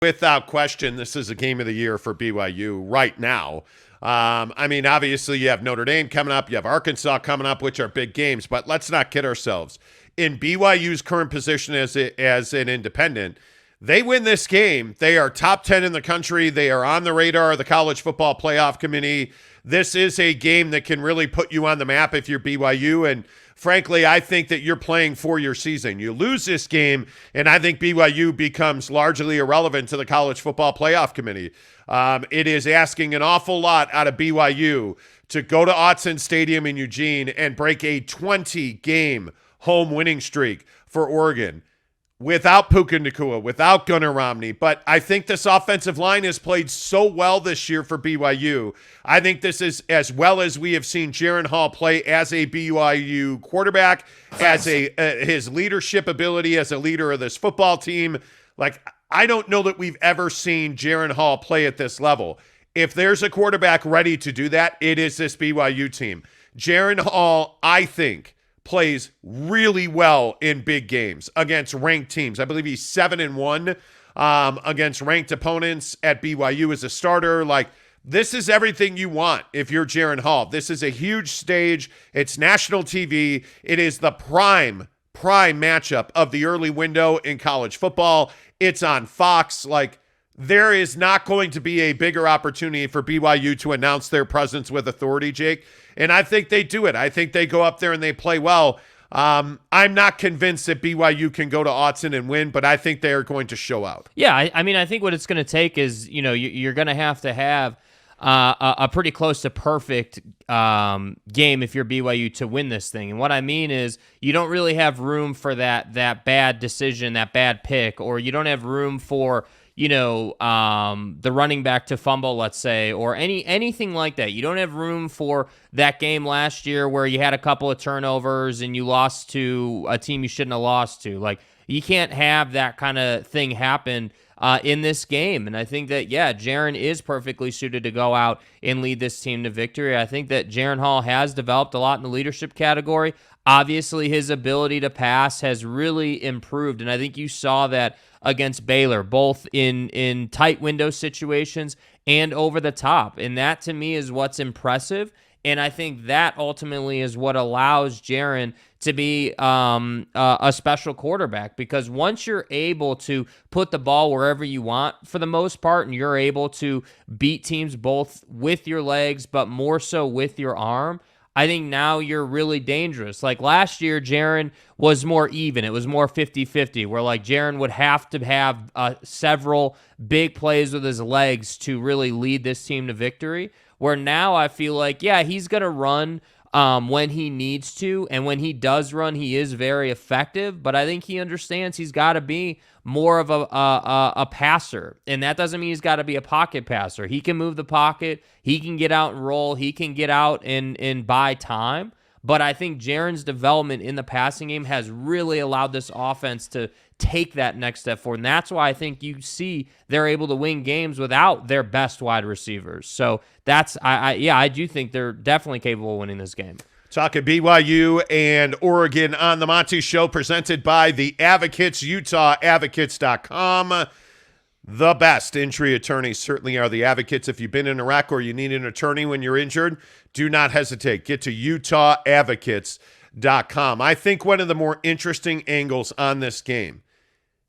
Without question, this is a game of the year for BYU right now. Obviously, you have Notre Dame coming up. You have Arkansas coming up, which are big games. But let's not kid ourselves. In BYU's current position as an independent, they win this game. They are top 10 in the country. They are on the radar of the College Football Playoff Committee. This is a game that can really put you on the map if you're BYU. And frankly, I think that you're playing for your season. You lose this game, and I think BYU becomes largely irrelevant to the College Football Playoff Committee. It is asking an awful lot out of BYU to go to Autzen Stadium in Eugene and break a 20-game home winning streak for Oregon without Puka Nacua, without Gunnar Romney. But I think this offensive line has played so well this year for BYU. I think this is as well as we have seen Jaren Hall play as a BYU quarterback, as his leadership ability as a leader of this football team. Like, I don't know that we've ever seen Jaren Hall play at this level. If there's a quarterback ready to do that, it is this BYU team. Jaren Hall, I think, plays really well in big games against ranked teams. I believe he's 7-1 against ranked opponents at BYU as a starter. Like, this is everything you want if you're Jaren Hall. This is a huge stage. It's national TV. It is the prime matchup of the early window in college football. It's on Fox. Like, there is not going to be a bigger opportunity for BYU to announce their presence with authority, Jake. And I think they do it. I think they go up there and they play well. I'm not convinced that BYU can go to Autzen and win, but I think they are going to show out. Yeah, I think what it's going to take is, you're going to have a pretty close to perfect game if you're BYU to win this thing. And what I mean is you don't really have room for that bad decision, that bad pick, or you don't have room for the running back to fumble, let's say, or anything like that. You don't have room for that game last year where you had a couple of turnovers and you lost to a team you shouldn't have lost to. Like, you can't have that kind of thing happen in this game. And I think that, Jaren is perfectly suited to go out and lead this team to victory. I think that Jaren Hall has developed a lot in the leadership category. Obviously, his ability to pass has really improved, and I think you saw that against Baylor, both in tight window situations and over the top. And that, to me, is what's impressive. And I think that ultimately is what allows Jaren to be a special quarterback, because once you're able to put the ball wherever you want for the most part, and you're able to beat teams both with your legs but more so with your arm, I think now you're really dangerous. Like last year, Jaren was more even. It was more 50-50, where like Jaren would have to have several big plays with his legs to really lead this team to victory. Where now I feel like, he's going to run when he needs to, and when he does run, he is very effective. But I think he understands he's got to be more of a passer, and that doesn't mean he's got to be a pocket passer. He can move the pocket, he can get out and roll, he can get out and buy time. But I think Jaren's development in the passing game has really allowed this offense to take that next step forward. And that's why I think you see they're able to win games without their best wide receivers. So that's, I do think they're definitely capable of winning this game. Talking BYU and Oregon on the Monty Show, presented by the Advocates, UtahAdvocates.com. The best injury attorneys certainly are the Advocates. If you've been in Iraq or you need an attorney when you're injured, do not hesitate. Get to UtahAdvocates.com. I think one of the more interesting angles on this game,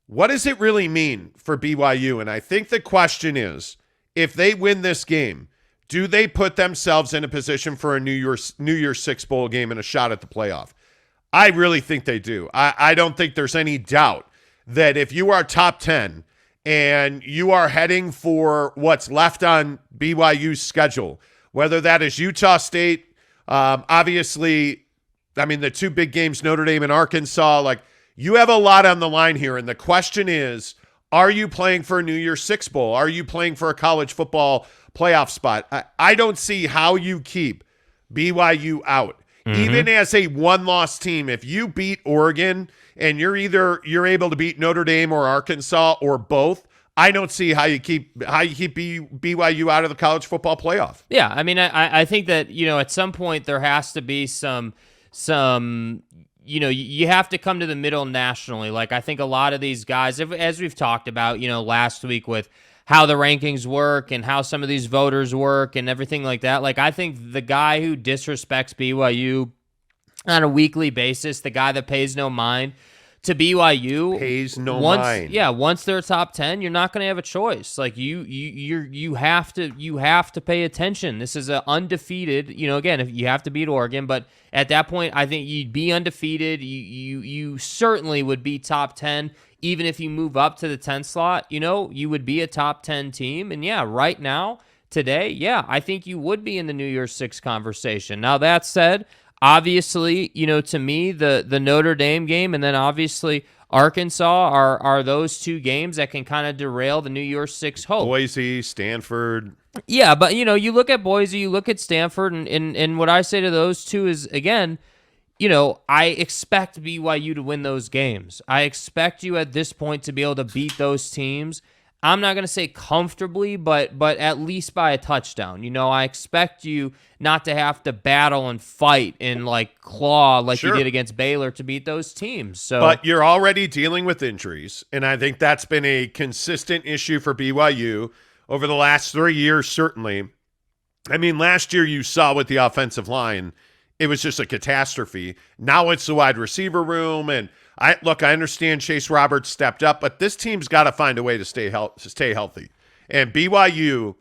what does it really mean for BYU? And I think the question is, if they win this game, do they put themselves in a position for a New Year's Six bowl game and a shot at the playoff? I really think they do. I don't think there's any doubt that if you are top 10 and you are heading for what's left on BYU's schedule, whether that is Utah State, obviously, the two big games, Notre Dame and Arkansas, like, you have a lot on the line here. And the question is, are you playing for a New Year's Six bowl? Are you playing for a college football playoff spot? I don't see how you keep BYU out. Even as a one-loss team, if you beat Oregon and you're able to beat Notre Dame or Arkansas or both, I don't see how you keep BYU out of the college football playoff. Yeah, I think that, at some point there has to be some you have to come to the middle nationally. Like, I think a lot of these guys, as we've talked about, last week with how the rankings work and how some of these voters work and everything like that. Like, I think the guy who disrespects BYU on a weekly basis, the guy that pays no mind to BYU, pays no mind. Yeah, once they're top 10, you're not going to have a choice. Like, you have to pay attention. This is a undefeated. Again, if you have to beat Oregon, but at that point, I think you'd be undefeated. You certainly would be top 10, even if you move up to the 10 slot. You would be a top 10 team. And yeah, right now, today, yeah, I think you would be in the New Year's Six conversation. Now that said, obviously, to me, the Notre Dame game and then obviously Arkansas are those two games that can kind of derail the New Year's Six hope. Boise, Stanford. Yeah, but, you look at Boise, you look at Stanford, and what I say to those two is, again, I expect BYU to win those games. I expect you at this point to be able to beat those teams. I'm not going to say comfortably, but at least by a touchdown. I expect you not to have to battle and fight and claw like Sure. you did against Baylor to beat those teams. So, But you're already dealing with injuries, and I think that's been a consistent issue for BYU over the last 3 years, certainly. I mean, last year you saw with the offensive line, it was just a catastrophe. Now it's the wide receiver room, and I understand Chase Roberts stepped up, but this team's got to find a way to stay healthy. And BYU,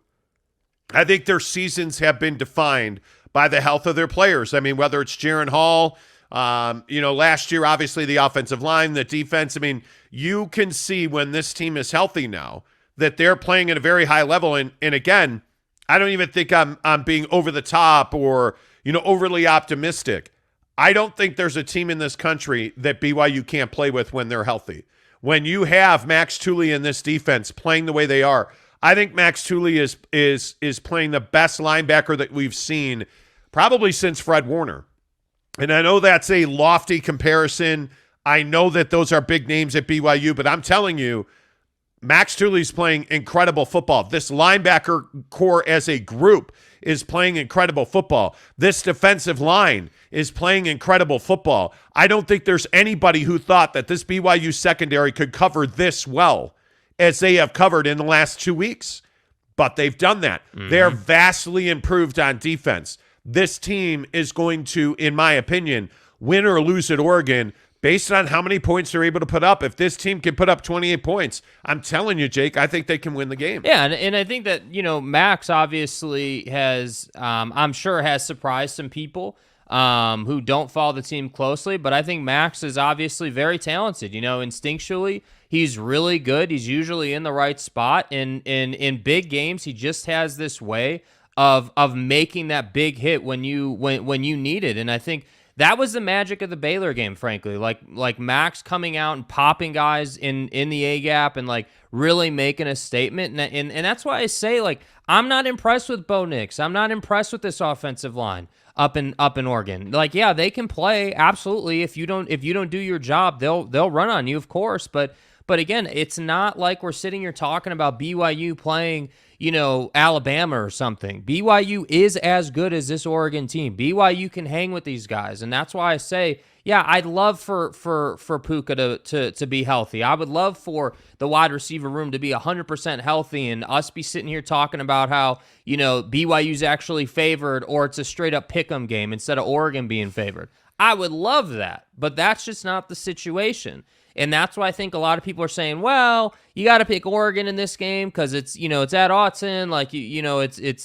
I think their seasons have been defined by the health of their players. I mean, whether it's Jaren Hall, last year, obviously the offensive line, the defense. I mean, you can see when this team is healthy now that they're playing at a very high level. And again, I don't even think I'm being over the top or, overly optimistic. I don't think there's a team in this country that BYU can't play with when they're healthy. When you have Max Tooley in this defense playing the way they are, I think Max Tooley is playing the best linebacker that we've seen probably since Fred Warner. And I know that's a lofty comparison. I know that those are big names at BYU, but I'm telling you, Max Tooley's playing incredible football. This linebacker core as a group is playing incredible football. This defensive line is playing incredible football. I don't think there's anybody who thought that this BYU secondary could cover this well as they have covered in the last 2 weeks. But they've done that. Mm-hmm. They're vastly improved on defense. This team is going to, in my opinion, win or lose at Oregon based on how many points they're able to put up. If this team can put up 28 points, I'm telling you, Jake, I think they can win the game. Yeah, and I think that, Max obviously has, I'm sure has surprised some people who don't follow the team closely, but I think Max is obviously very talented. Instinctually, he's really good. He's usually in the right spot. In big games, he just has this way of making that big hit when you need it. And I think that was the magic of the Baylor game, frankly. Like Max coming out and popping guys in the A gap and really making a statement. And that's why I say I'm not impressed with Bo Nix. I'm not impressed with this offensive line up in Oregon. Yeah, they can play absolutely. If you don't do your job, they'll run on you, of course. But again, it's not like we're sitting here talking about BYU playing, Alabama or something. BYU is as good as this Oregon team. BYU can hang with these guys, and that's why I say, yeah, I'd love for Puka to be healthy. I would love for the wide receiver room to be 100% healthy, and us be sitting here talking about how BYU's actually favored, or it's a straight up pick'em game instead of Oregon being favored. I would love that, but that's just not the situation. And that's why I think a lot of people are saying, well, you got to pick Oregon in this game because it's, it's at Autzen,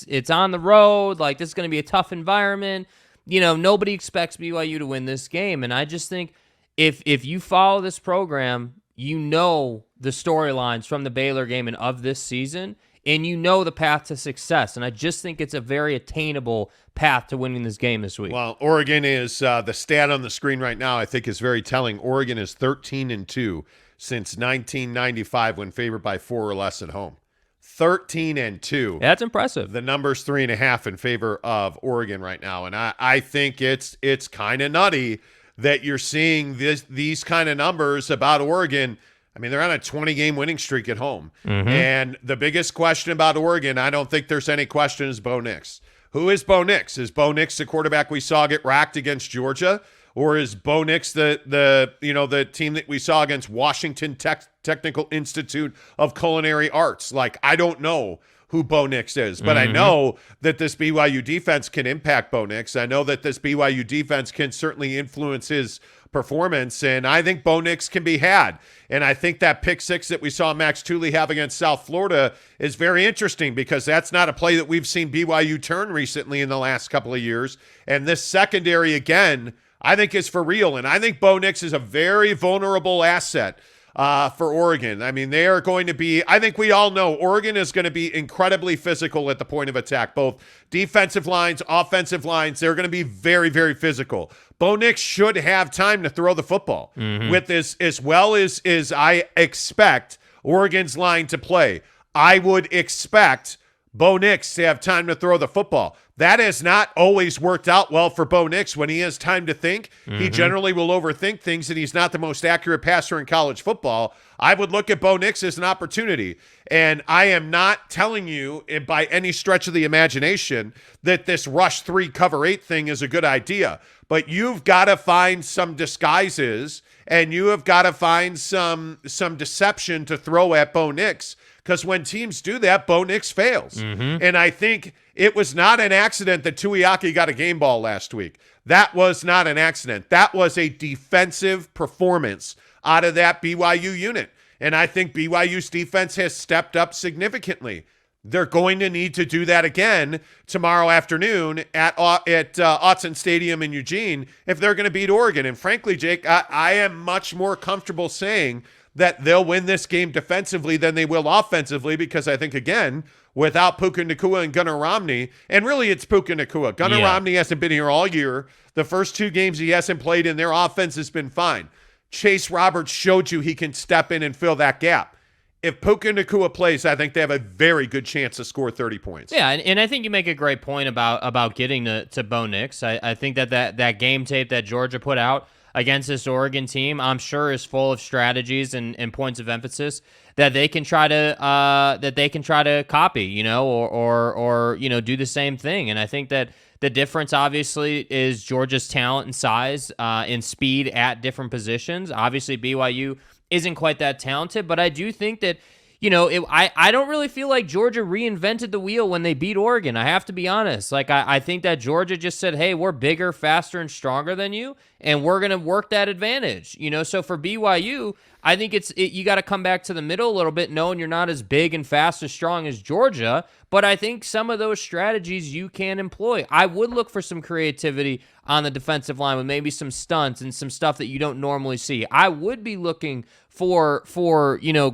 it's on the road, this is going to be a tough environment. Nobody expects BYU to win this game. And I just think if you follow this program, the storylines from the Baylor game and of this season, and the path to success. And I just think it's a very attainable path to winning this game this week. Well, Oregon is the stat on the screen right now, I think, is very telling. Oregon is 13-2 since 1995 when favored by 4 or less at home. 13-2. That's impressive. The number's 3.5 in favor of Oregon right now. And I think it's kind of nutty that you're seeing these kind of numbers about Oregon. I mean, they're on a 20-game winning streak at home. Mm-hmm. And the biggest question about Oregon, I don't think there's any question, is Bo Nix. Who is Bo Nix? Is Bo Nix the quarterback we saw get racked against Georgia? Or is Bo Nix the team that we saw against Washington Technical Institute of Culinary Arts? Like, I don't know who Bo Nix is, but I know that this BYU defense can impact Bo Nix. I know that this BYU defense can certainly influence his performance, and I think Bo Nix can be had. And I think that pick six that we saw Max Tooley have against South Florida is very interesting because that's not a play that we've seen BYU turn recently in the last couple of years. And this secondary, again, I think is for real. And I think Bo Nix is a very vulnerable asset for Oregon. I mean, they are going to be, I think we all know Oregon is going to be incredibly physical at the point of attack, both defensive lines, offensive lines. They're going to be very, very physical. Bo Nix should have time to throw the football with this, as well as I expect Oregon's line to play. I would expect Bo Nix to have time to throw the football. That has not always worked out well for Bo Nix. When he has time to think, he generally will overthink things, and he's not the most accurate passer in college football. I would look at Bo Nix as an opportunity, and I am not telling you by any stretch of the imagination that this rush 3 cover 8 thing is a good idea, but you've got to find some disguises, and you have got to find some deception to throw at Bo Nix, because when teams do that, Bo Nix fails. And I think it was not an accident that Tuiaki got a game ball last week. That was not an accident. That was a defensive performance out of that BYU unit. And I think BYU's defense has stepped up significantly. They're going to need to do that again tomorrow afternoon at Autzen Stadium in Eugene if they're going to beat Oregon. And frankly, Jake, I am much more comfortable saying that they'll win this game defensively than they will offensively, because I think, again, without Puka Nacua and Gunnar Romney, and really it's Puka Nacua. Gunnar Romney hasn't been here all year. The first 2 games he hasn't played in, their offense has been fine. Chase Roberts showed you he can step in and fill that gap. If Puka Nacua plays, I think they have a very good chance to score 30 points. Yeah, and I think you make a great point about getting to Bo Nix. I think that game tape that Georgia put out against this Oregon team, I'm sure, is full of strategies and points of emphasis that they can try to copy, or do the same thing. And I think that the difference, obviously, is Georgia's talent and size and speed at different positions. Obviously, BYU isn't quite that talented, but I do think that, I don't really feel like Georgia reinvented the wheel when they beat Oregon. I have to be honest. Like, I think that Georgia just said, hey, we're bigger, faster, and stronger than you, and we're going to work that advantage. So for BYU, I think you got to come back to the middle a little bit, knowing you're not as big and fast as strong as Georgia, but I think some of those strategies you can employ. I would look for some creativity on the defensive line with maybe some stunts and some stuff that you don't normally see. I would be looking for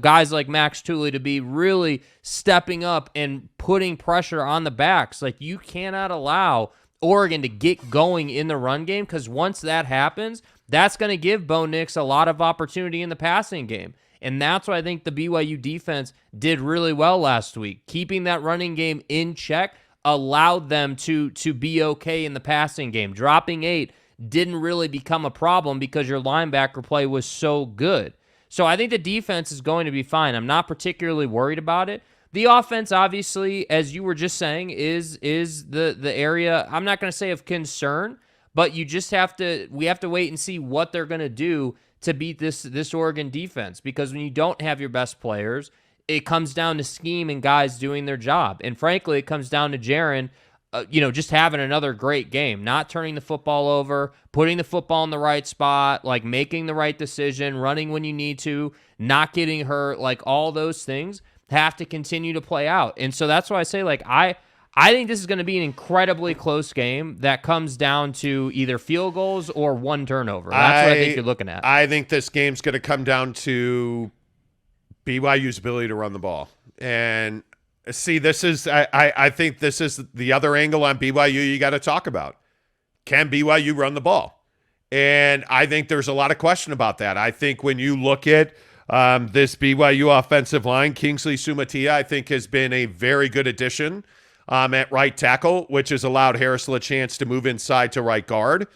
guys like Max Tooley to be really stepping up and putting pressure on the backs. Like, you cannot allow Oregon to get going in the run game, because once that happens, that's going to give Bo Nix a lot of opportunity in the passing game. And that's what I think the BYU defense did really well last week. Keeping that running game in check allowed them to be okay in the passing game. Dropping 8 didn't really become a problem because your linebacker play was so good. So I think the defense is going to be fine. I'm not particularly worried about it. The offense, obviously, as you were just saying, is the area, I'm not going to say of concern, but we have to wait and see what they're going to do to beat this Oregon defense, because when you don't have your best players, it comes down to scheme and guys doing their job. And frankly, it comes down to Jaren, just having another great game, not turning the football over, putting the football in the right spot, like making the right decision, running when you need to, not getting hurt, like all those things have to continue to play out. And so that's why I say, like, I think this is going to be an incredibly close game that comes down to either field goals or one turnover. That's what I think you're looking at. I think this game's going to come down to BYU's ability to run the ball. And see, I think this is the other angle on BYU you got to talk about. Can BYU run the ball? And I think there's a lot of question about that. I think when you look at this BYU offensive line, Kingsley Sumatia, I think, has been a very good addition at right tackle, which has allowed Harris a chance to move inside to right guard.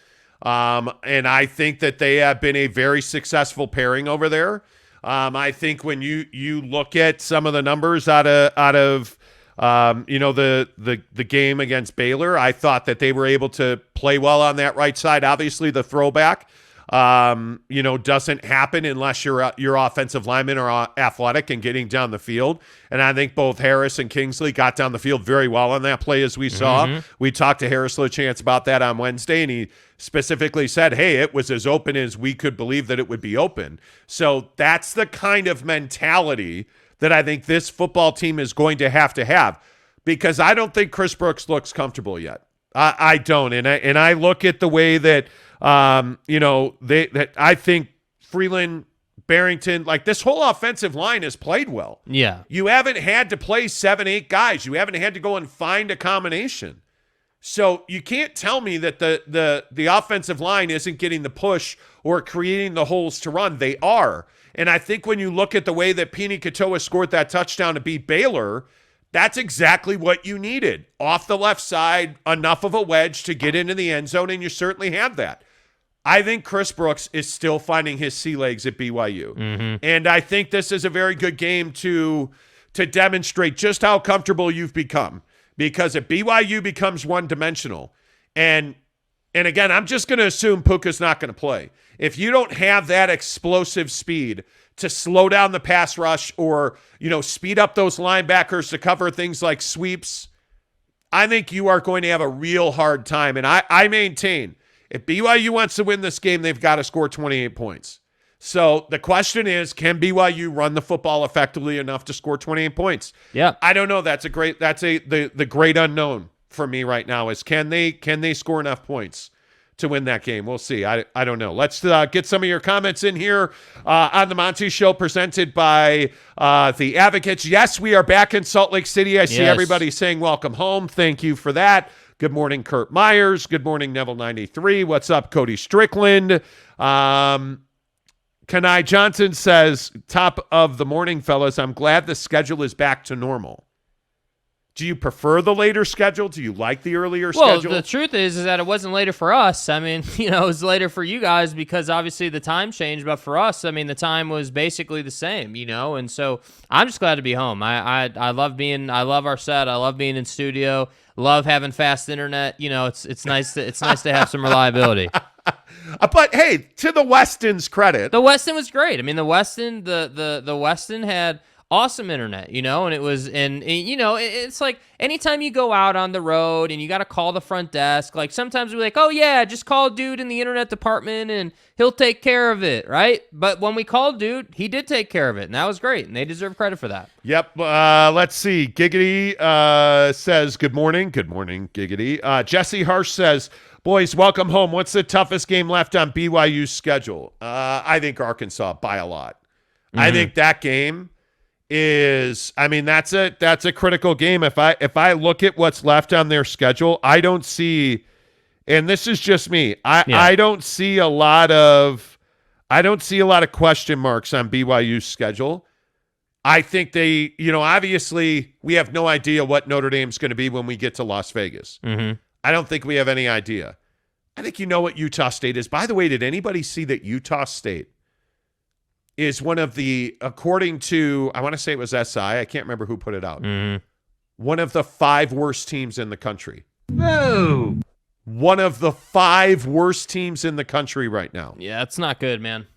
And I think that they have been a very successful pairing over there. I think when you look at some of the numbers out of The game against Baylor, I thought that they were able to play well on that right side. Obviously, the throwback, doesn't happen unless your offensive linemen are athletic and getting down the field. And I think both Harris and Kingsley got down the field very well on that play, as we saw. We talked to Harris LeChance about that on Wednesday, and he specifically said, hey, it was as open as we could believe that it would be open. So that's the kind of mentality that I think this football team is going to have, because I don't think Chris Brooks looks comfortable yet. I don't. And I look at the way that, that I think Freeland, Barrington, like this whole offensive line has played well. Yeah. You haven't had to play 7-8 guys. You haven't had to go and find a combination. So you can't tell me that the offensive line isn't getting the push or creating the holes to run. They are. And I think when you look at the way that Puka Nacua scored that touchdown to beat Baylor, that's exactly what you needed. Off the left side, enough of a wedge to get into the end zone, and you certainly have that. I think Chris Brooks is still finding his sea legs at BYU. And I think this is a very good game to demonstrate just how comfortable you've become. Because if BYU becomes one-dimensional, and again, I'm just going to assume Puka's not going to play. If you don't have that explosive speed to slow down the pass rush or, speed up those linebackers to cover things like sweeps, I think you are going to have a real hard time. And I maintain, if BYU wants to win this game, they've got to score 28 points. So the question is, can BYU run the football effectively enough to score 28 points? Yeah. I don't know. The great unknown for me right now is can they score enough points to win that game? We'll see. I don't know. Let's get some of your comments in here on the Monty Show, presented by the Advocates. Yes, we are back in Salt Lake City. I see everybody saying welcome home. Thank you for that. Good morning, Kurt Myers. Good morning, Neville93. What's up, Cody Strickland? Kanai Johnson says, top of the morning, fellas. I'm glad the schedule is back to normal. Do you prefer the later schedule? Do you like the earlier schedule? Well, the truth is that it wasn't later for us. I mean, it was later for you guys because obviously the time changed. But for us, I mean, the time was basically the same, And so I'm just glad to be home. I love our set. I love being in studio. Love having fast internet. It's nice to have some reliability. But hey, to the Weston's credit, the Weston was great. I mean, the Weston had awesome internet, and it was, it's like anytime you go out on the road and you got to call the front desk, like sometimes we're like, oh yeah, just call dude in the internet department and he'll take care of it, right? But when we called dude, he did take care of it, and that was great, and they deserve credit for that. Yep. Let's see. Giggity says, good morning. Good morning, Giggity. Jesse Harsh says, boys, welcome home. What's the toughest game left on BYU's schedule? I think Arkansas by a lot. I think that game is, that's a critical game. If I look at what's left on their schedule, I don't see, and this is just me, I don't see a lot of question marks on BYU's schedule. I think they, obviously we have no idea what Notre Dame's going to be when we get to Las Vegas. I don't think we have any idea. I think you know what Utah State is. By the way, did anybody see that Utah State is one of the, according to, I want to say it was SI, I can't remember who put it out, one of the 5 worst teams in the country. No. One of the 5 worst teams in the country right now. Yeah, it's not good, man.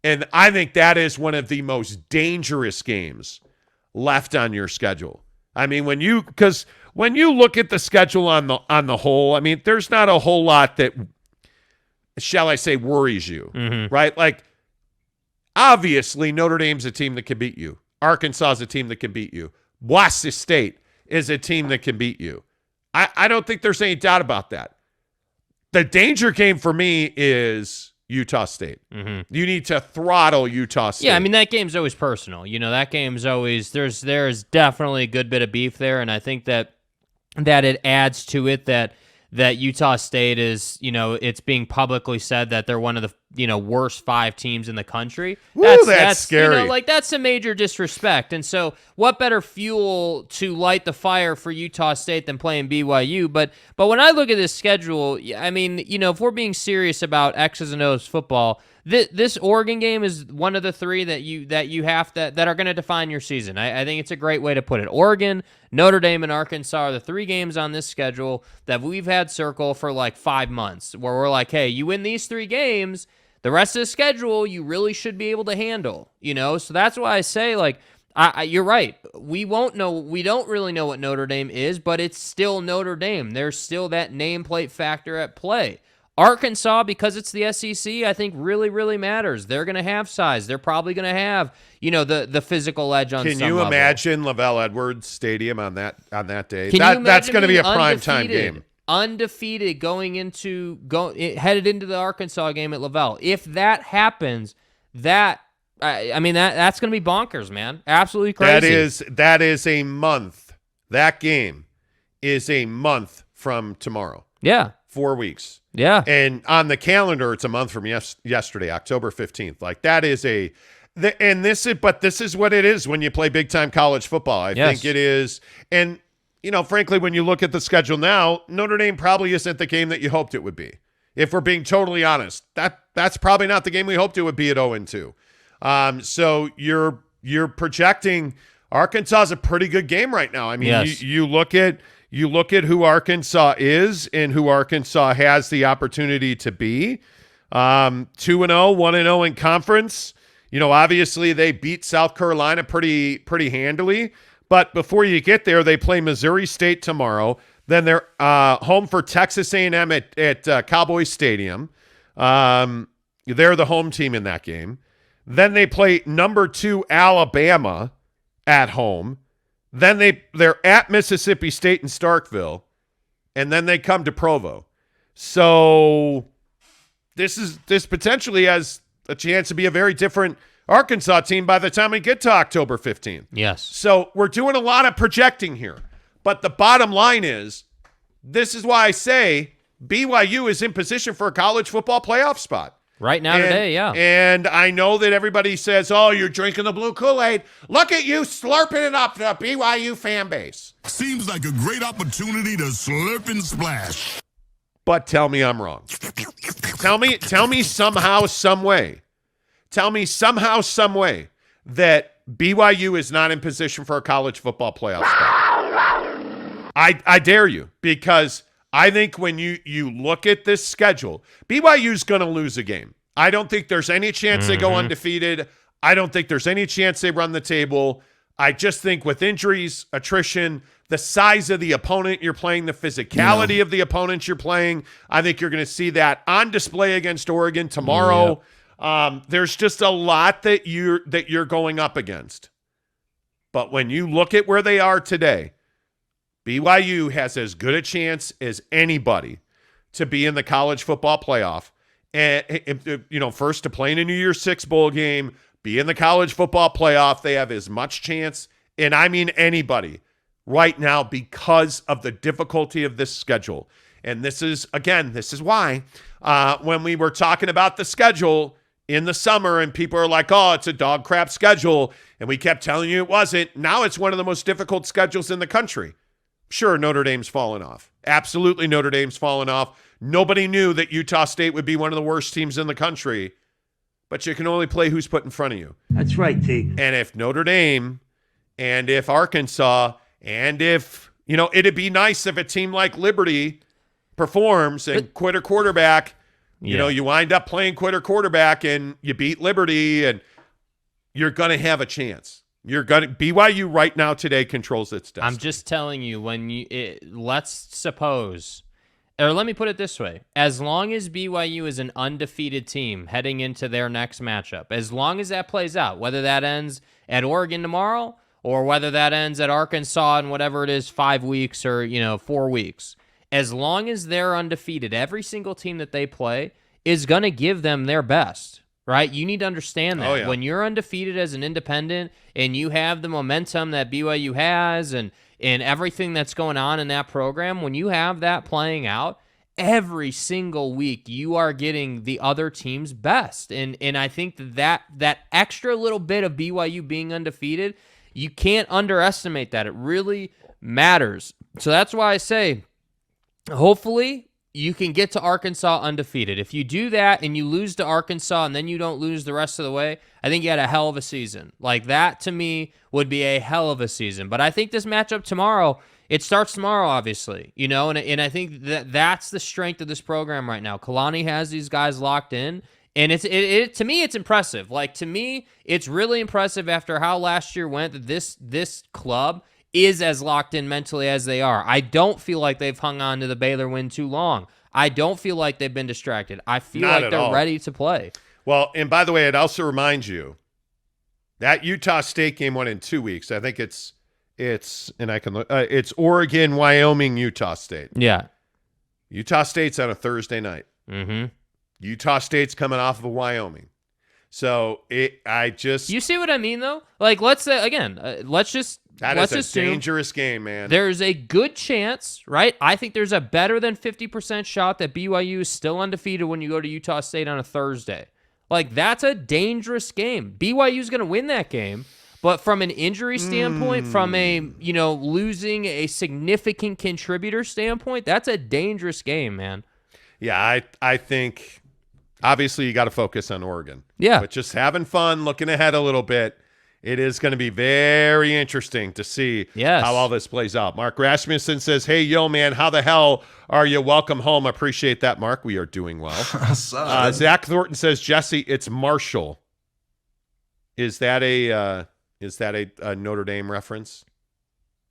And I think that is one of the most dangerous games left on your schedule. I mean, when you look at the schedule on the whole, I mean, there's not a whole lot that, shall I say, worries you, right? Like, obviously, Notre Dame's a team that can beat you. Arkansas is a team that can beat you. Washington State is a team that can beat you. I don't think there's any doubt about that. The danger game for me is Utah State. You need to throttle Utah State. Yeah, I mean, that game's always personal. That game's always, there's definitely a good bit of beef there, and I think that it adds to it that Utah State is, it's being publicly said that they're one of the worst 5 teams in the country. Woo, that's scary. That's a major disrespect. And so what better fuel to light the fire for Utah State than playing BYU? But when I look at this schedule, I mean, if we're being serious about X's and O's football, this Oregon game is one of the 3 that you have that are going to define your season. I think it's a great way to put it. Oregon, Notre Dame, and Arkansas are the 3 games on this schedule that we've had circle for like 5 months, where we're like, hey, you win these 3 games, the rest of the schedule you really should be able to handle. So that's why I say, like, you're right. We don't really know what Notre Dame is, but it's still Notre Dame. There's still that nameplate factor at play. Arkansas, because it's the SEC, I think really, really matters. They're going to have size. They're probably going to have, the physical edge on some level. Can you imagine Lavelle Edwards Stadium on that day? That's going to be a primetime game. Undefeated headed into the Arkansas game at Lavelle. If that happens, that's going to be bonkers, man. Absolutely crazy. That is a month. That game is a month from tomorrow. Yeah. 4 weeks. Yeah. And on the calendar, it's a month from yesterday, October 15th. Like, that is but this is what it is when you play big time college football. I think it is. And, frankly, when you look at the schedule now, Notre Dame probably isn't the game that you hoped it would be. If we're being totally honest, that's probably not the game we hoped it would be at 0-2. So you're projecting Arkansas is a pretty good game right now. I mean, you look at who Arkansas is and who Arkansas has the opportunity to be. 2-0, 1-0 in conference. Obviously they beat South Carolina pretty handily. But before you get there, they play Missouri State tomorrow. Then they're home for Texas A&M at Cowboy Stadium. They're the home team in that game. Then they play number 2 Alabama at home. Then they're at Mississippi State in Starkville, and then they come to Provo. So this potentially has a chance to be a very different Arkansas team by the time we get to October 15th. Yes. So we're doing a lot of projecting here. But the bottom line is, this is why I say BYU is in position for a college football playoff spot. Right now, today, yeah. And I know that everybody says, oh, you're drinking the blue Kool-Aid. Look at you slurping it up, the BYU fan base. Seems like a great opportunity to slurp and splash. But tell me I'm wrong. Tell me somehow, some way. Tell me somehow, some way that BYU is not in position for a college football playoff spot. I dare you, because I think when you look at this schedule, BYU's going to lose a game. I don't think there's any chance they go undefeated. I don't think there's any chance they run the table. I just think with injuries, attrition, the size of the opponent you're playing, the physicality of the opponents you're playing, I think you're going to see that on display against Oregon tomorrow. There's just a lot that you're going up against. But when you look at where they are today, BYU has as good a chance as anybody to be in the college football playoff. And, first to play in a New Year's Six bowl game, be in the college football playoff. They have as much chance, and I mean anybody, right now because of the difficulty of this schedule. And this is why when we were talking about the schedule in the summer and people are like, oh, it's a dog crap schedule, and we kept telling you it wasn't. Now it's one of the most difficult schedules in the country. Sure, Notre Dame's fallen off. Absolutely, Notre Dame's fallen off. Nobody knew that Utah State would be one of the worst teams in the country, but you can only play who's put in front of you. That's right, T. And if Notre Dame and if Arkansas and if, it'd be nice if a team like Liberty performs and quitter quarterback, you wind up playing quitter quarterback and you beat Liberty and you're going to have a chance. BYU right now today controls its destiny. I'm just telling you, let's suppose, or let me put it this way. As long as BYU is an undefeated team heading into their next matchup, as long as that plays out, whether that ends at Oregon tomorrow or whether that ends at Arkansas in whatever it is, 5 weeks or, 4 weeks, as long as they're undefeated, every single team that they play is going to give them their best. Right? You need to understand that. When you're undefeated as an independent and you have the momentum that BYU has and everything that's going on in that program, when you have that playing out, every single week you are getting the other team's best. And I think that extra little bit of BYU being undefeated, you can't underestimate that. It really matters. So that's why I say, hopefully you can get to Arkansas undefeated. If you do that and you lose to Arkansas and then you don't lose the rest of the way, I think you had a hell of a season. Like, that to me would be a hell of a season. But I think this matchup tomorrow, it starts tomorrow, obviously, and I think that's the strength of this program right now. Kalani has these guys locked in, and it to me, it's impressive. Like, to me, it's really impressive after how last year went that this club is as locked in mentally as they are. I don't feel like they've hung on to the Baylor win too long. I don't feel like they've been distracted. I feel like they're ready to play. Well, and by the way, it also reminds you that Utah State game went in 2 weeks. I think it's Oregon, Wyoming, Utah State. Yeah. Utah State's on a Thursday night. Mm-hmm. Utah State's coming off of Wyoming. So you see what I mean, though? Like, let's say, again, let's a dangerous game, man. There's a good chance, right? I think there's a better than 50% shot that BYU is still undefeated when you go to Utah State on a Thursday. Like, that's a dangerous game. BYU's going to win that game. But from an injury standpoint, from a, losing a significant contributor standpoint, that's a dangerous game, man. Yeah, I think obviously you got to focus on Oregon. Yeah. But just having fun, looking ahead a little bit, it is going to be very interesting to see how all this plays out. Mark Rasmussen says, hey, yo, man, how the hell are you? Welcome home. Appreciate that, Mark. We are doing well. Zach Thornton says, Jesse, it's Marshall. Is that a Notre Dame reference?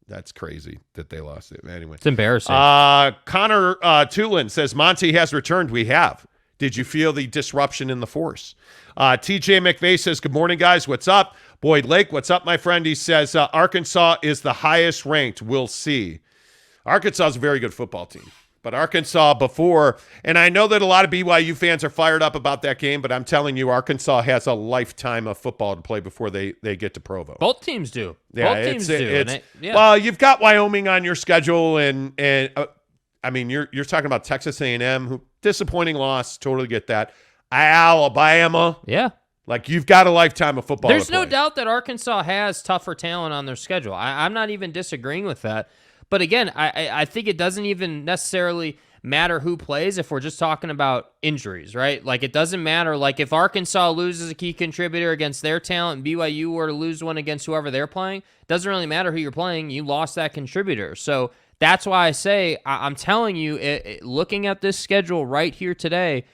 That's crazy that they lost it. Anyway. It's embarrassing. Connor Tulin says, Monty has returned. We have. Did you feel the disruption in the force? TJ McVeigh says, good morning, guys. What's up? Boyd Lake, what's up, my friend? He says, Arkansas is the highest ranked. We'll see. Arkansas is a very good football team. But Arkansas before, and I know that a lot of BYU fans are fired up about that game, but I'm telling you, Arkansas has a lifetime of football to play before they get to Provo. Both teams do. Yeah, Both teams do. Well, you've got Wyoming on your schedule, and I mean, you're talking about Texas A&M, who disappointing loss. Totally get that. Alabama. Yeah. Like, you've got a lifetime of football. There's no doubt that Arkansas has tougher talent on their schedule. I'm not even disagreeing with that. But again, I think it doesn't even necessarily matter who plays if we're just talking about injuries, right? Like, it doesn't matter. Like, if Arkansas loses a key contributor against their talent and BYU were to lose one against whoever they're playing, it doesn't really matter who you're playing. You lost that contributor. So that's why I say, I'm telling you, looking at this schedule right here today,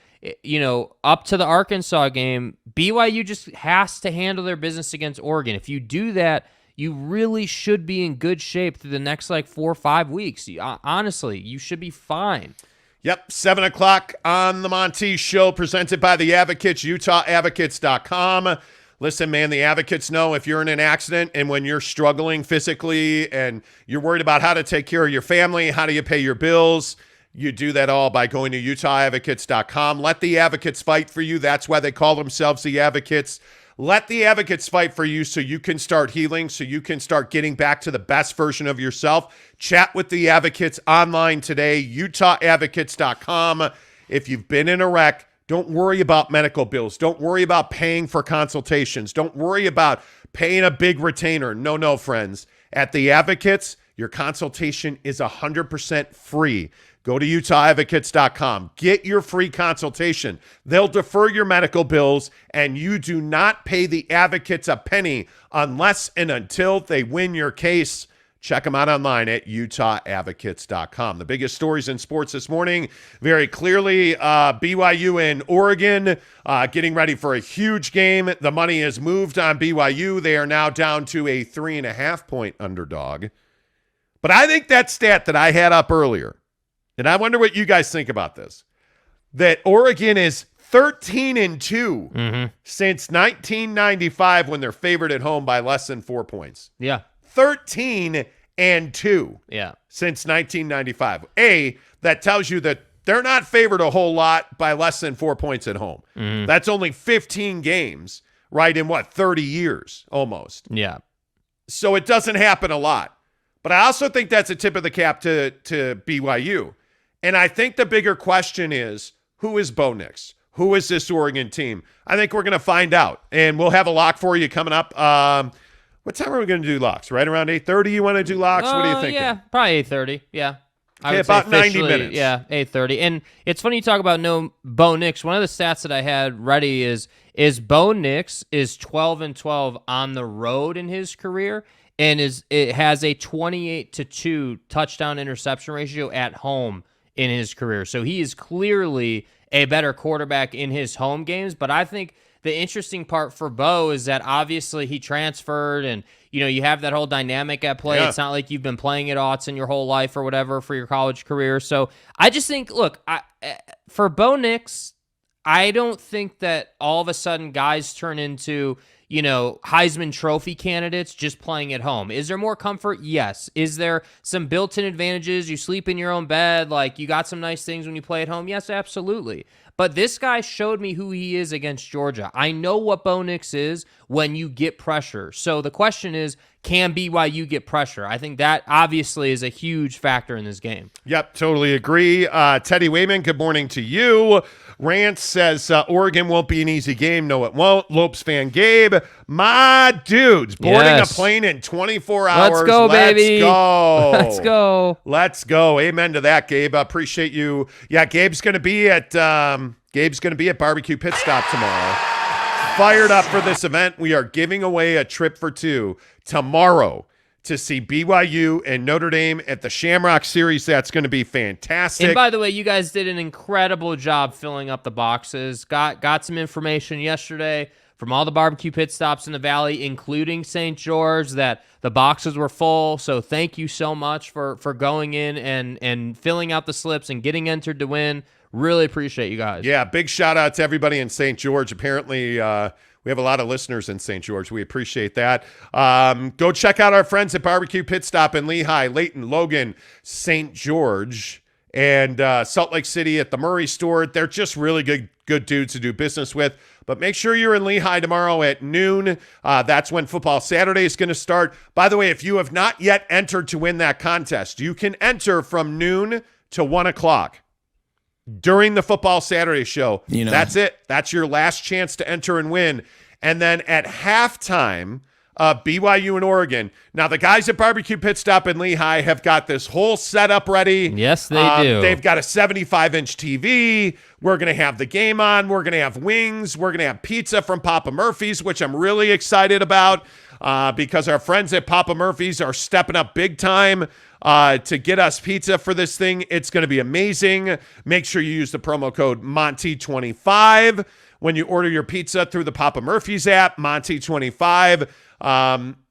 up to the Arkansas game, BYU just has to handle their business against Oregon. If you do that, you really should be in good shape through the next 4 or 5 weeks. Honestly, you should be fine. Yep, 7 o'clock on the Monty Show, presented by the Advocates, UtahAdvocates.com. Listen, man, the Advocates know if you're in an accident and when you're struggling physically and you're worried about how to take care of your family, how do you pay your bills, you do that all by going to UtahAdvocates.com. Let the Advocates fight for you. That's why they call themselves the Advocates. Let the Advocates fight for you so you can start healing, so you can start getting back to the best version of yourself. Chat with the Advocates online today, UtahAdvocates.com. If you've been in a wreck, don't worry about medical bills. Don't worry about paying for consultations. Don't worry about paying a big retainer. No, friends. At the Advocates, your consultation is 100% free. Go to UtahAdvocates.com. Get your free consultation. They'll defer your medical bills, and you do not pay the Advocates a penny unless and until they win your case. Check them out online at UtahAdvocates.com. The biggest stories in sports this morning, very clearly, BYU and Oregon getting ready for a huge game. The money has moved on BYU. They are now down to a 3.5-point underdog. But I think that stat that I had up earlier, and I wonder what you guys think about this, that Oregon is 13-2 since 1995 when they're favored at home by less than 4 points. Yeah. 13-2 since 1995. That tells you that they're not favored a whole lot by less than 4 points at home. That's only 15 games, right, in 30 years almost. Yeah. So it doesn't happen a lot. But I also think that's a tip of the cap to BYU. And I think the bigger question is, who is Bo Nix? Who is this Oregon team? I think we're going to find out. And we'll have a lock for you coming up. What time are we going to do locks? Right around 8:30 you want to do locks? What are you thinking? Yeah, probably 8:30. Yeah. Okay, about 90 minutes. Yeah, 8:30. And it's funny you talk about Bo Nix. One of the stats that I had ready is Bo Nix is 12-12 on the road in his career, and it has a 28-2 touchdown interception ratio at home in his career. So he is clearly a better quarterback in his home games. But I think the interesting part for Bo is that obviously he transferred, and you have that whole dynamic at play. Yeah. It's not like you've been playing at Autzen your whole life or whatever for your college career. So I just think, look, for Bo Nix, I don't think that all of a sudden guys turn into Heisman Trophy candidates just playing at home. Is there more comfort? Yes. Is there some built-in advantages? You sleep in your own bed, like you got some nice things when you play at home? Yes, absolutely. But this guy showed me who he is against Georgia. I know what Bo Nix is when you get pressure. So the question is, can BYU get pressure? I think that obviously is a huge factor in this game. Yep, totally agree. Teddy Wayman, good morning to you. Rance says Oregon won't be an easy game. No, it won't. Lopes fan Gabe, my dudes, boarding a plane in 24 hours. Let's go, baby. Let's go. Let's go. Let's go. Amen to that, Gabe. I appreciate you. Yeah, Gabe's going to be at Barbecue Pit Stop tomorrow. Fired up for this event. We are giving away a trip for two tomorrow to see BYU and Notre Dame at the Shamrock Series. That's going to be fantastic. And by the way, you guys did an incredible job filling up the boxes. Got some information yesterday from all the barbecue pit stops in the Valley, including St. George, that the boxes were full. So thank you so much for going in and filling out the slips and getting entered to win. Really appreciate you guys. Yeah, big shout out to everybody in St. George. Apparently, we have a lot of listeners in St. George. We appreciate that. Go check out our friends at Barbecue Pit Stop in Lehigh, Layton, Logan, St. George, and Salt Lake City at the Murray store. They're just really good dudes to do business with. But make sure you're in Lehigh tomorrow at noon. That's when Football Saturday is going to start. By the way, if you have not yet entered to win that contest, you can enter from noon to 1 o'clock. During the Football Saturday show. That's it. That's your last chance to enter and win. And then at halftime, BYU and Oregon. Now, the guys at Barbecue Pit Stop in Lehigh have got this whole setup ready. Yes, they do. They've got a 75-inch TV. We're going to have the game on. We're going to have wings. We're going to have pizza from Papa Murphy's, which I'm really excited about because our friends at Papa Murphy's are stepping up big time to get us pizza for this thing. It's going to be amazing. Make sure you use the promo code Monty25 when you order your pizza through the Papa Murphy's app, Monty25.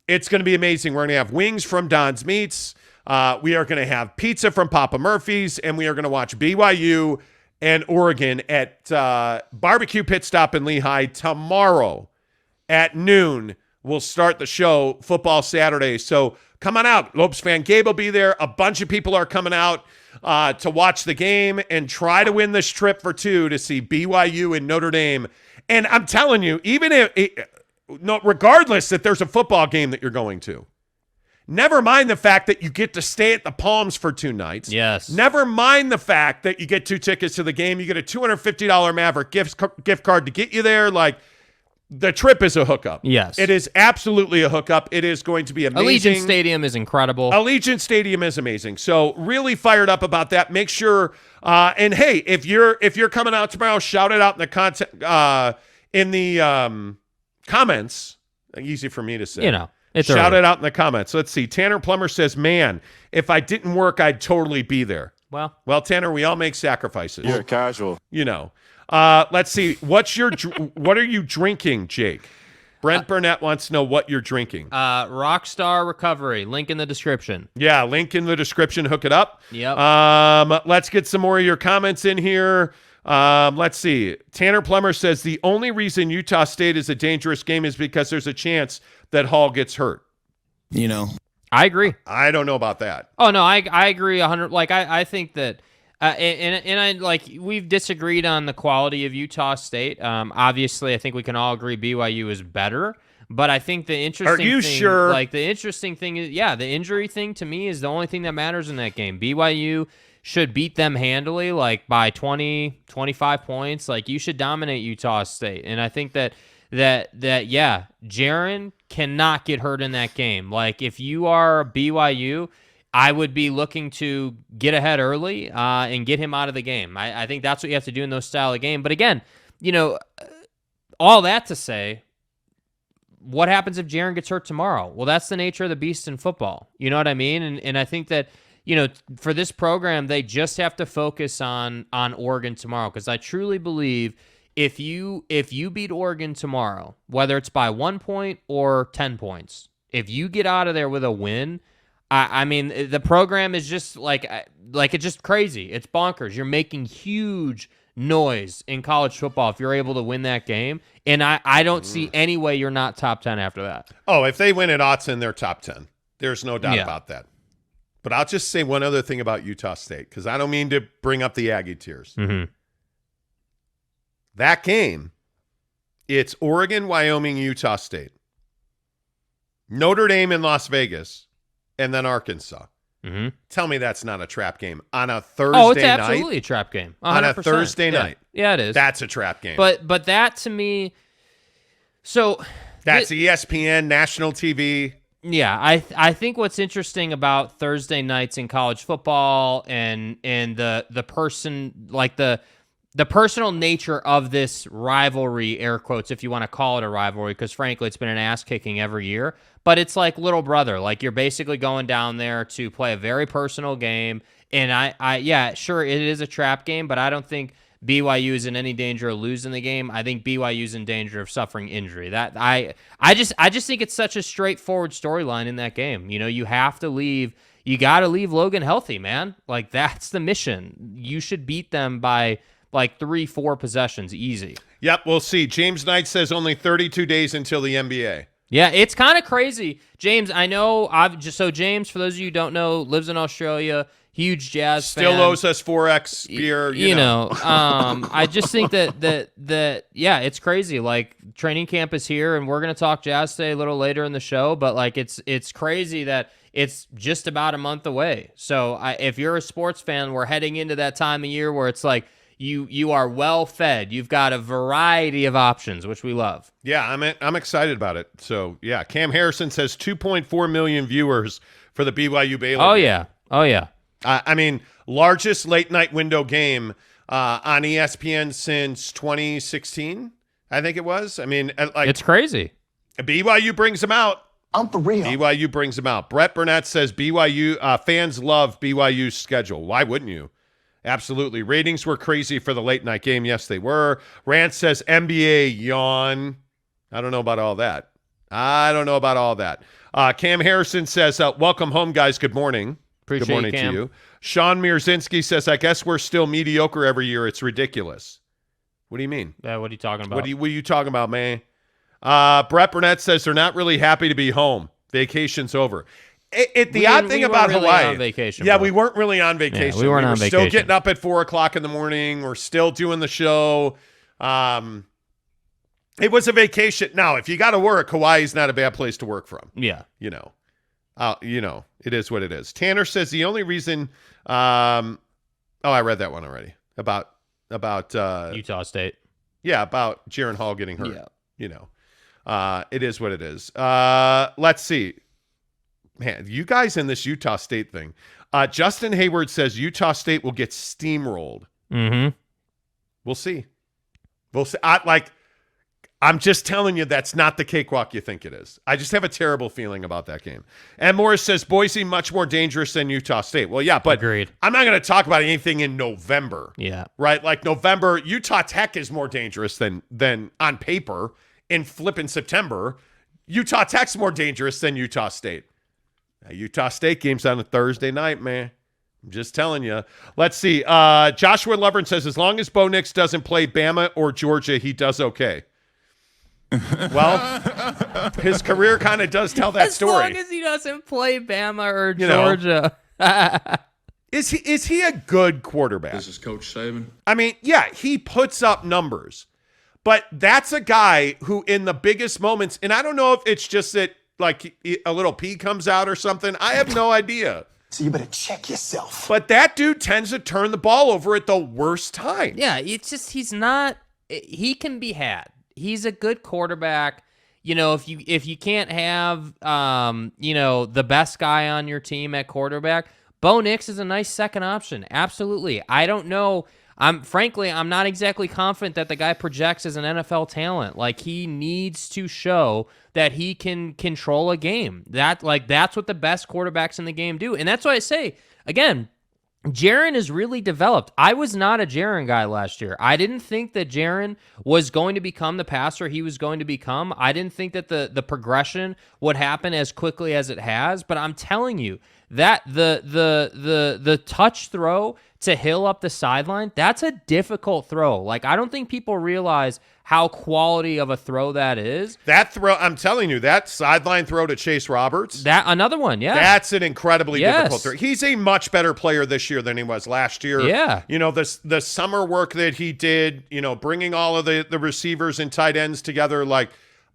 It's going to be amazing. We're going to have wings from Don's Meats. We are going to have pizza from Papa Murphy's, and we are going to watch BYU and Oregon at Barbecue Pit Stop in Lehigh tomorrow at noon. We'll start the show, Football Saturday. So come on out. Lopes fan Gabe will be there. A bunch of people are coming out to watch the game and try to win this trip for two to see BYU and Notre Dame. And I'm telling you, even regardless that there's a football game that you're going to, never mind the fact that you get to stay at the Palms for 2 nights. Yes. Never mind the fact that you get 2 tickets to the game. You get a $250 Maverick gift card to get you there. Like, the trip is a hookup. Yes. It is absolutely a hookup. It is going to be amazing. Allegiant Stadium is incredible. Allegiant Stadium is amazing. So really fired up about that. Make sure, and hey, if you're coming out tomorrow, shout it out in the comments. Easy for me to say. It's shout early. it out in the comments. Let's see. Tanner Plummer says, "Man, if I didn't work, I'd totally be there." Well, Tanner, we all make sacrifices. You're casual. Let's see. What are you drinking, Jake? Brent Burnett wants to know what you're drinking. Rockstar Recovery. Link in the description. Yeah, link in the description. Hook it up. Yep. Let's get some more of your comments in here. Let's see. Tanner Plummer says the only reason Utah State is a dangerous game is because there's a chance that Hall gets hurt. I agree. I don't know about that. Oh no, I agree 100. Like I think that, and I like we've disagreed on the quality of Utah State. Obviously, I think we can all agree BYU is better. But I think the interesting Are you thing, sure? Like the interesting thing is, the injury thing to me is the only thing that matters in that game. BYU should beat them handily, like by 20, 25 points. Like, you should dominate Utah State. And I think that yeah, Jaren cannot get hurt in that game. Like, if you are BYU, I would be looking to get ahead early and get him out of the game. I think that's what you have to do in those style of game. But again, all that to say, what happens if Jaren gets hurt tomorrow? Well, that's the nature of the beast in football. You know what I mean? And I think that, for this program, they just have to focus on Oregon tomorrow, because I truly believe if you beat Oregon tomorrow, whether it's by 1 point or 10 points, if you get out of there with a win, I mean, the program is just like it's just crazy. It's bonkers. You're making huge noise in college football if you're able to win that game. And I don't see any way you're not top 10 after that. Oh, if they win at Autzen, they're top 10. There's no doubt about that. But I'll just say one other thing about Utah State, because I don't mean to bring up the Aggie tears. Mm-hmm. That game, it's Oregon, Wyoming, Utah State, Notre Dame in Las Vegas, and then Arkansas. Mm-hmm. Tell me that's not a trap game on a Thursday night. Oh, it's absolutely a trap game. 100%. On a Thursday night. Yeah, it is. That's a trap game. But that to me, so that's ESPN, national TV. Yeah, I think what's interesting about Thursday nights in college football and the person, like the personal nature of this rivalry, air quotes, if you want to call it a rivalry, because frankly, it's been an ass kicking every year. But it's like little brother. Like, you're basically going down there to play a very personal game. And yeah, sure, it is a trap game, but I don't think BYU is in any danger of losing the game. I think BYU is in danger of suffering injury. That I just think it's such a straightforward storyline in that game. You have to leave. You got to leave Logan healthy, man. Like, that's the mission. You should beat them by like 3-4 possessions, easy. Yep, we'll see. James Knight says only 32 days until the NBA. Yeah, it's kind of crazy. James, I know, James, for those of you who don't know, lives in Australia, huge Jazz fan. Still owes us 4X beer, you know. I just think that yeah, it's crazy. Like, training camp is here, and we're going to talk Jazz today a little later in the show, but like, it's crazy that it's just about a month away. So if you're a sports fan, we're heading into that time of year where it's like, you are well fed. You've got a variety of options, which we love. Yeah, I'm excited about it. So yeah, Cam Harrison says 2.4 million viewers for the BYU Baylor. Oh game. yeah, oh yeah. I mean, largest late night window game on ESPN since 2016. I think it was. I mean, like, it's crazy. BYU brings them out. I'm for real. BYU brings them out. Brett Burnett says BYU fans love BYU's schedule. Why wouldn't you? Absolutely. Ratings were crazy for the late night game. Yes, they were. Rance says NBA yawn. I don't know about all that. Cam Harrison says, welcome home, guys. Good morning. Appreciate Good morning Cam. to you. Sean Mirzinski says, I guess we're still mediocre every year. It's ridiculous. What do you mean? What are you talking about? What are you talking about, man? Brett Burnett says they're not really happy to be home. Vacation's over. The odd thing about really Hawaii, on vacation, yeah, bro. we weren't really on vacation. Yeah, we weren't on Still vacation. getting up at 4:00 in the morning. We're still doing the show. It was a vacation. Now, if you got to work, Hawaii's not a bad place to work from. Yeah, it is what it is. Tanner says the only reason. I read that one already about Utah State. Yeah, about Jaren Hall getting hurt. Yeah, it is what it is. Let's see. Man, you guys in this Utah State thing. Justin Hayward says Utah State will get steamrolled. Mm-hmm. We'll see. I'm just telling you that's not the cakewalk you think it is. I just have a terrible feeling about that game. And Morris says Boise much more dangerous than Utah State. Well, yeah, but agreed. I'm not going to talk about anything in November. Yeah. Right? Like November, Utah Tech is more dangerous than on paper. In flipping September, Utah Tech's more dangerous than Utah State. Utah State game's on a Thursday night, man. I'm just telling you. Let's see. Joshua Lovern says, as long as Bo Nix doesn't play Bama or Georgia, he does okay. Well, his career kind of does tell that story. As long as he doesn't play Bama or Georgia. Is he a good quarterback? This is Coach Saban. I mean, yeah, he puts up numbers. But that's a guy who in the biggest moments, and I don't know if it's just that like a little pee comes out or something. I have no idea. So you better check yourself. But that dude tends to turn the ball over at the worst time. Yeah, it's just he can be had. He's a good quarterback. If you can't have the best guy on your team at quarterback, Bo Nix is a nice second option. Absolutely. I don't know. I'm not exactly confident that the guy projects as an NFL talent. Like, he needs to show that he can control a game. That's what the best quarterbacks in the game do. And that's why I say, again, Jaren is really developed. I was not a Jaren guy last year. I didn't think that Jaren was going to become the passer he was going to become. I didn't think that the progression would happen as quickly as it has. But I'm telling you that the touch throw to Hill up the sideline, that's a difficult throw. Like, I don't think people realize how quality of a throw that is. That throw, I'm telling you, that sideline throw to Chase Roberts. That another one, yeah. That's an incredibly difficult throw. He's a much better player this year than he was last year. Yeah. The summer work that he did, bringing all of the receivers and tight ends together, like,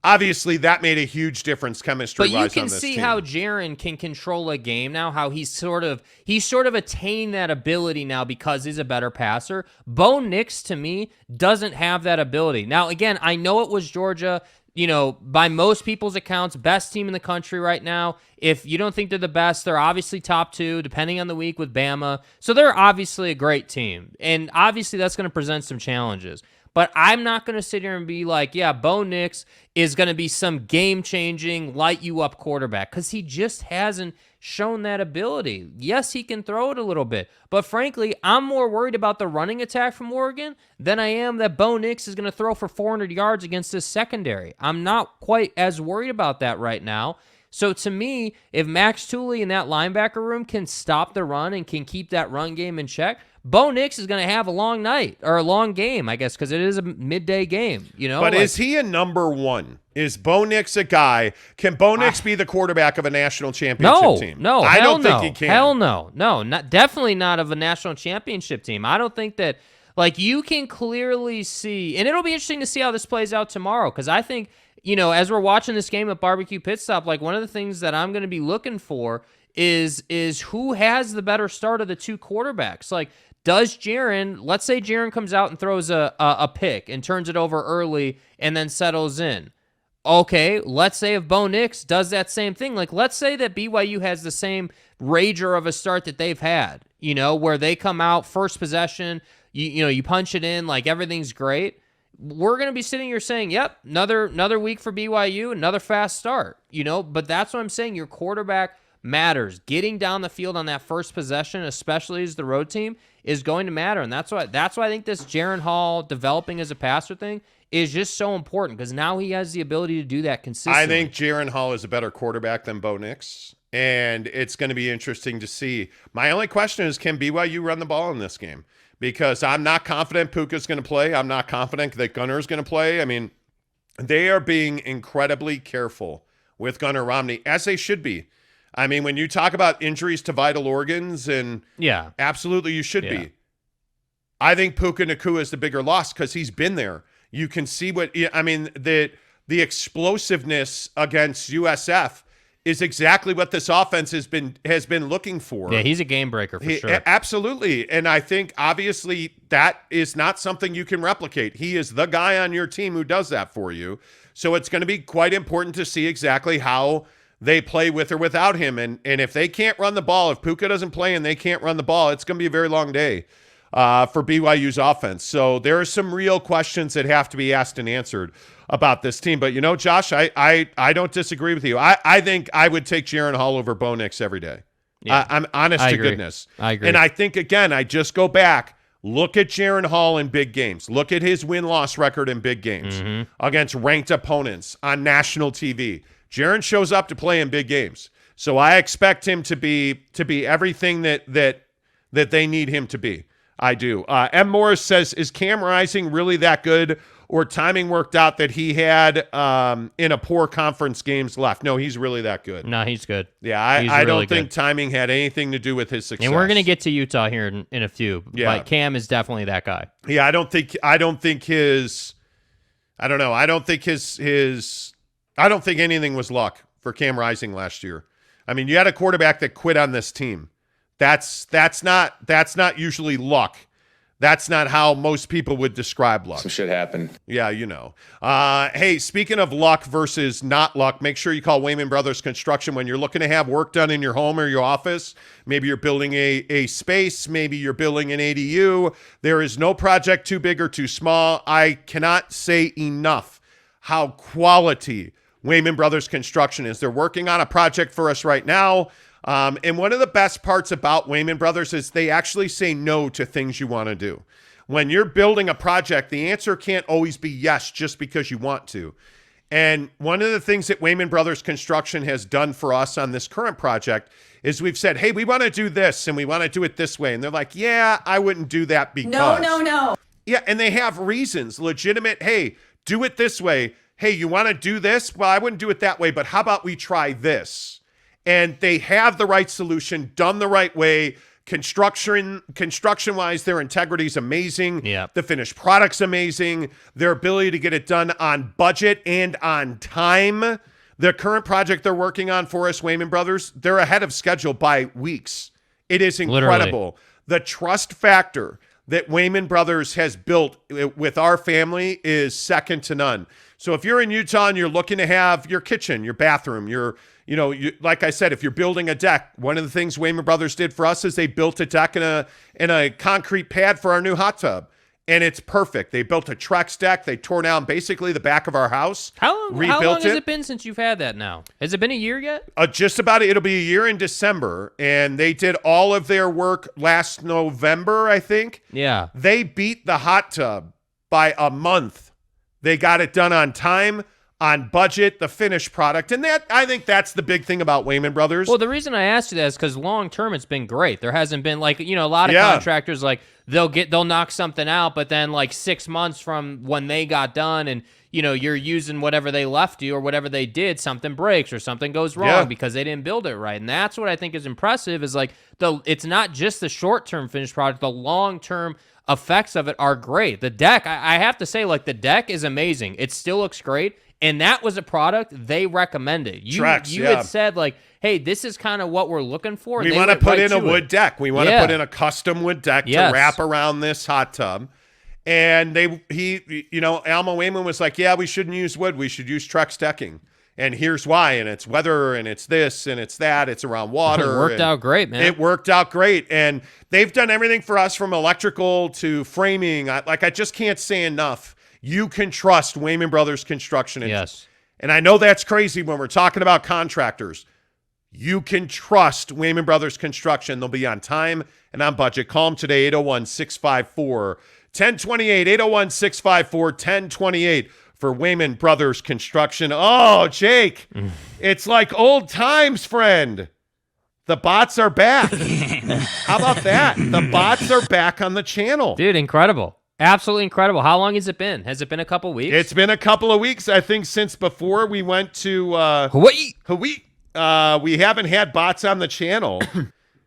obviously that made a huge difference chemistry-wise on this team. But you can see how Jaren can control a game now, how he's sort of attained that ability now because he's a better passer. Bo Nix, to me, doesn't have that ability. Now, again, I know it was Georgia, by most people's accounts, best team in the country right now. If you don't think they're the best, they're obviously top 2, depending on the week with Bama. So they're obviously a great team. And obviously that's going to present some challenges. But I'm not going to sit here and be like, yeah, Bo Nix is going to be some game-changing, light-you-up quarterback, because he just hasn't shown that ability. Yes, he can throw it a little bit, but frankly, I'm more worried about the running attack from Oregon than I am that Bo Nix is going to throw for 400 yards against this secondary. I'm not quite as worried about that right now. So to me, if Max Tooley in that linebacker room can stop the run and can keep that run game in check, Bo Nix is going to have a long night, or a long game, I guess, because it is a midday game. But is he a number one? Is Bo Nix a guy? Can Bo Nix be the quarterback of a national championship team? No, I don't think he can. Hell no. No, definitely not of a national championship team. I don't think that, you can clearly see, and it'll be interesting to see how this plays out tomorrow, because I think, as we're watching this game at Barbecue Pit Stop, one of the things that I'm going to be looking for is who has the better start of the two quarterbacks. Does Jaren, let's say Jaren comes out and throws a pick and turns it over early and then settles in. Okay, let's say if Bo Nix does that same thing. Let's say that BYU has the same rager of a start that they've had, where they come out first possession, you punch it in, everything's great. We're going to be sitting here saying, yep, another week for BYU, another fast start, but that's what I'm saying. Your quarterback matters. Getting down the field on that first possession, especially as the road team, is going to matter. And that's why I think this Jaren Hall developing as a passer thing is just so important, because now he has the ability to do that consistently. I think Jaren Hall is a better quarterback than Bo Nix, and it's going to be interesting to see. My only question is, can BYU run the ball in this game? Because I'm not confident Puka's going to play. I'm not confident that Gunner's going to play. I mean, they are being incredibly careful with Gunner Romney, as they should be. I mean, when you talk about injuries to vital organs, and absolutely you should be. I think Puka Nacua is the bigger loss because he's been there. You can see the explosiveness against USF is exactly what this offense has been looking for. Yeah, he's a game breaker for sure. Absolutely. And I think obviously that is not something you can replicate. He is the guy on your team who does that for you. So it's going to be quite important to see exactly how they play with or without him. And if they can't run the ball, if Puka doesn't play and they can't run the ball, it's going to be a very long day for BYU's offense. So there are some real questions that have to be asked and answered about this team. But, Josh, I don't disagree with you. I think I would take Jaren Hall over Bo Nix every day. Yeah, I'm honest to goodness. I agree. And I think, again, I just go back. Look at Jaren Hall in big games. Look at his win-loss record in big games against ranked opponents on national TV. Jaren shows up to play in big games. So I expect him to be everything that they need him to be. I do. M. Morris says, is Cam Rising really that good, or timing worked out that he had in a poor conference games left? No, he's really that good. No, he's good. Yeah, I don't think timing had anything to do with his success. And we're going to get to Utah here in a few. Yeah. But Cam is definitely that guy. Yeah, I don't think anything was luck for Cam Rising last year. I mean, you had a quarterback that quit on this team. That's not usually luck. That's not how most people would describe luck. Some shit happened. Yeah, you know. Hey, speaking of luck versus not luck, make sure you call Wayman Brothers Construction when you're looking to have work done in your home or your office. Maybe you're building a space. Maybe you're building an ADU. There is no project too big or too small. I cannot say enough how quality Wayman Brothers Construction is. They're working on a project for us right now. And one of the best parts about Wayman Brothers is they actually say no to things you want to do. When you're building a project, the answer can't always be yes just because you want to. And one of the things that Wayman Brothers Construction has done for us on this current project is we've said, hey, we want to do this and we want to do it this way. And they're like, yeah, I wouldn't do that because. No. Yeah, and they have reasons, legitimate, hey, do it this way. Hey, you want to do this? Well, I wouldn't do it that way, but how about we try this? And they have the right solution, done the right way. Construction-wise, their integrity is amazing. Yeah. The finished product's amazing. Their ability to get it done on budget and on time. The current project they're working on for us, Wayman Brothers, they're ahead of schedule by weeks. It is incredible. Literally. The trust factor that Wayman Brothers has built with our family is second to none. So if you're in Utah and you're looking to have your kitchen, your bathroom, like I said, if you're building a deck, one of the things Wayman Brothers did for us is they built a deck in a concrete pad for our new hot tub. And it's perfect. They built a Trex deck. They tore down basically the back of our house. How long has it been since you've had that now? Has it been a year yet? Just about. It'll be a year in December. And they did all of their work last November, I think. Yeah. They beat the hot tub by a month. They got it done on time, on budget, the finished product. And I think that's the big thing about Wayman Brothers. Well, the reason I asked you that is because long term it's been great. There hasn't been a lot of contractors they'll knock something out, but then 6 months from when they got done and you're using whatever they left you or whatever they did, something breaks or something goes wrong because they didn't build it right. And that's what I think is impressive is it's not just the short term finished product, the long term effects of it are great. The deck, I have to say, the deck is amazing. It still looks great. And that was a product they recommended. You had said, hey, this is kind of what we're looking for. We want to put in a wood deck. We want to put in a custom wood deck to wrap around this hot tub. And Alma Wayman was like, yeah, we shouldn't use wood. We should use Trex decking. And here's why. And it's weather, and it's this, and it's that. It's around water. It worked out great, man. It worked out great. And they've done everything for us from electrical to framing. I just can't say enough. You can trust Wayman Brothers Construction. Yes. And I know that's crazy when we're talking about contractors. You can trust Wayman Brothers Construction. They'll be on time and on budget. Call them today, 801-654-1028, 801-654-1028 for Wayman Brothers Construction. Oh, Jake, it's like old times, friend. The bots are back. How about that? The bots are back on the channel. Dude, incredible. Absolutely incredible. How long has it been? Has it been a couple weeks? It's been a couple of weeks, I think, since before we went to Hawaii. We haven't had bots on the channel.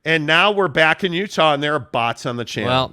And now we're back in Utah, and there are bots on the channel. Well,